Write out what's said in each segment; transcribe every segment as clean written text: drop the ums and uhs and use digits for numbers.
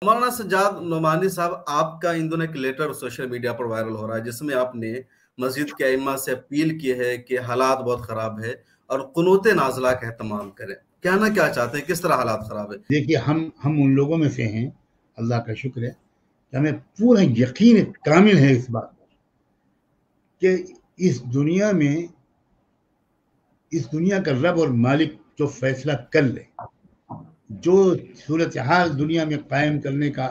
مولانا سجاد نعمانی صاحب، آپ کا ان دنوں ایک لیٹر سوشل میڈیا پر وائرل ہو رہا ہے جس میں آپ نے مسجد کے ائمہ سے اپیل کی ہے کہ حالات بہت خراب ہے اور قنوت نازلہ کا اہتمام کریں. کہنا کیا چاہتے ہیں، کس طرح حالات خراب ہے؟ دیکھیے، ہم ان لوگوں میں سے ہیں، اللہ کا شکر ہے کہ ہمیں پورا یقین کامل ہے اس بات پر کہ اس دنیا کا رب اور مالک جو فیصلہ کر لے، جو صورتحال دنیا میں قائم کرنے کا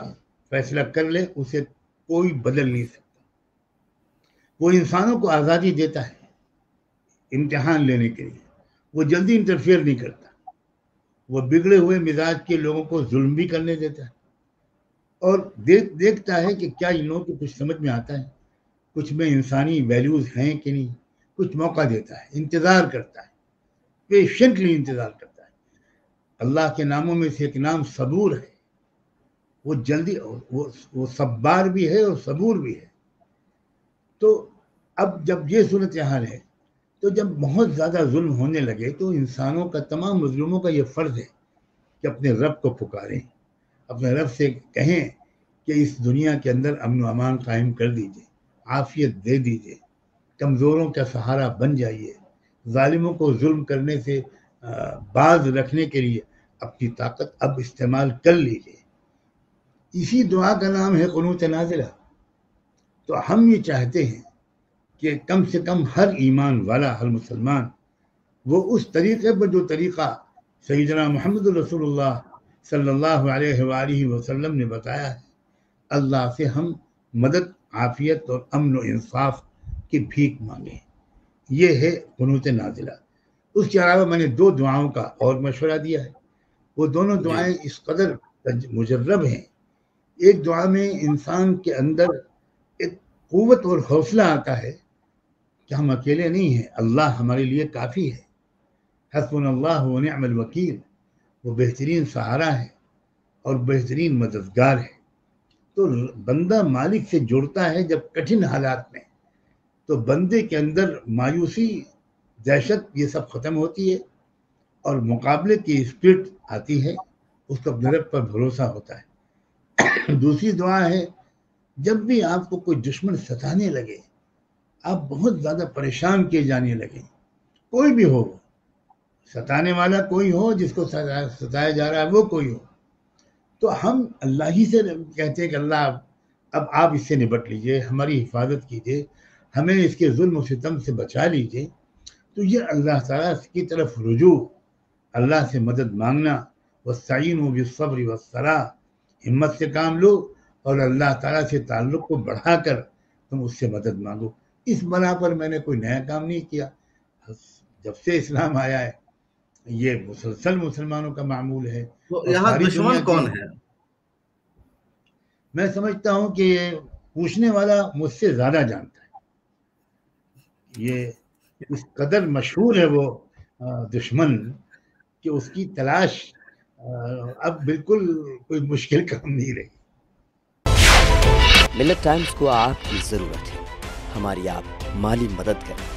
فیصلہ کر لے، اسے کوئی بدل نہیں سکتا. وہ انسانوں کو آزادی دیتا ہے امتحان لینے کے لیے، وہ جلدی انٹرفیئر نہیں کرتا، وہ بگڑے ہوئے مزاج کے لوگوں کو ظلم بھی کرنے دیتا ہے، اور دیکھتا ہے کہ کیا ان لوگوں کو کچھ سمجھ میں آتا ہے، کچھ میں انسانی ویلیوز ہیں کہ نہیں. کچھ موقع دیتا ہے، انتظار کرتا ہے، پیشنٹلی انتظار کرتا ہے. اللہ کے ناموں میں سے ایک نام صبور ہے. وہ جلدی وہ صبار بھی ہے اور صبور بھی ہے. تو اب جب یہ صورتحال ہے، تو جب بہت زیادہ ظلم ہونے لگے تو انسانوں کا، تمام مظلوموں کا یہ فرض ہے کہ اپنے رب کو پکاریں، اپنے رب سے کہیں کہ اس دنیا کے اندر امن و امان قائم کر دیجئے، عافیت دے دیجئے، کمزوروں کا سہارا بن جائیے، ظالموں کو ظلم کرنے سے باز رکھنے کے لیے اپنی طاقت اب استعمال کر لیجئے. اسی دعا کا نام ہے قنوت نازلہ. تو ہم یہ چاہتے ہیں کہ کم سے کم ہر ایمان والا، ہر مسلمان، وہ اس طریقے پر جو طریقہ سیدنا محمد رسول اللہ صلی اللہ علیہ وآلہ وسلم نے بتایا ہے، اللہ سے ہم مدد، عافیت اور امن و انصاف کی بھیک مانگیں. یہ ہے قنوت نازلہ. اس کے علاوہ میں نے 2 دعاؤں کا اور مشورہ دیا ہے. وہ دونوں دعائیں اس قدر مجرب ہیں. ایک دعا میں انسان کے اندر ایک قوت اور حوصلہ آتا ہے کہ ہم اکیلے نہیں ہیں، اللہ ہمارے لیے کافی ہے، حسبنا اللہ و نعم الوکیل. وہ بہترین سہارا ہے اور بہترین مددگار ہے. تو بندہ مالک سے جڑتا ہے جب کٹھن حالات میں، تو بندے کے اندر مایوسی، دہشت، یہ سب ختم ہوتی ہے اور مقابلے کی اسپرٹ آتی ہے، اس کو اپنے رب پر بھروسہ ہوتا ہے. دوسری دعا ہے، جب بھی آپ کو کوئی دشمن ستانے لگے، آپ بہت زیادہ پریشان کیے جانے لگے، کوئی بھی ہو، ستانے والا کوئی ہو، جس کو ستایا جا رہا ہے وہ کوئی ہو، تو ہم اللہ ہی سے کہتے ہیں کہ اللہ اب آپ اس سے نبٹ لیجئے، ہماری حفاظت کیجئے، ہمیں اس کے ظلم و ستم سے بچا لیجئے. تو یہ اللہ تعالیٰ کی طرف رجوع، اللہ سے مدد مانگنا، وَاسْتَعِینُوا بِالصَّبْرِ وَالصَّلَاةِ، ہمت سے کام لو اور اللہ تعالیٰ سے تعلق کو بڑھا کر تم اس سے مدد مانگو. اس بنا پر میں نے کوئی نیا کام نہیں کیا. جب سے اسلام آیا ہے یہ مسلسل مسلمانوں کا معمول ہے. تو اور یہاں ساری دنیا دشمن کون کی، ہے؟ میں سمجھتا ہوں کہ یہ پوچھنے والا مجھ سے زیادہ جانتا ہے. یہ اس قدر مشہور ہے وہ دشمن کہ اس کی تلاش اب بالکل کوئی مشکل کام نہیں رہی. ملت ٹائمز کو آپ کی ضرورت ہے، ہماری آپ مالی مدد کریں.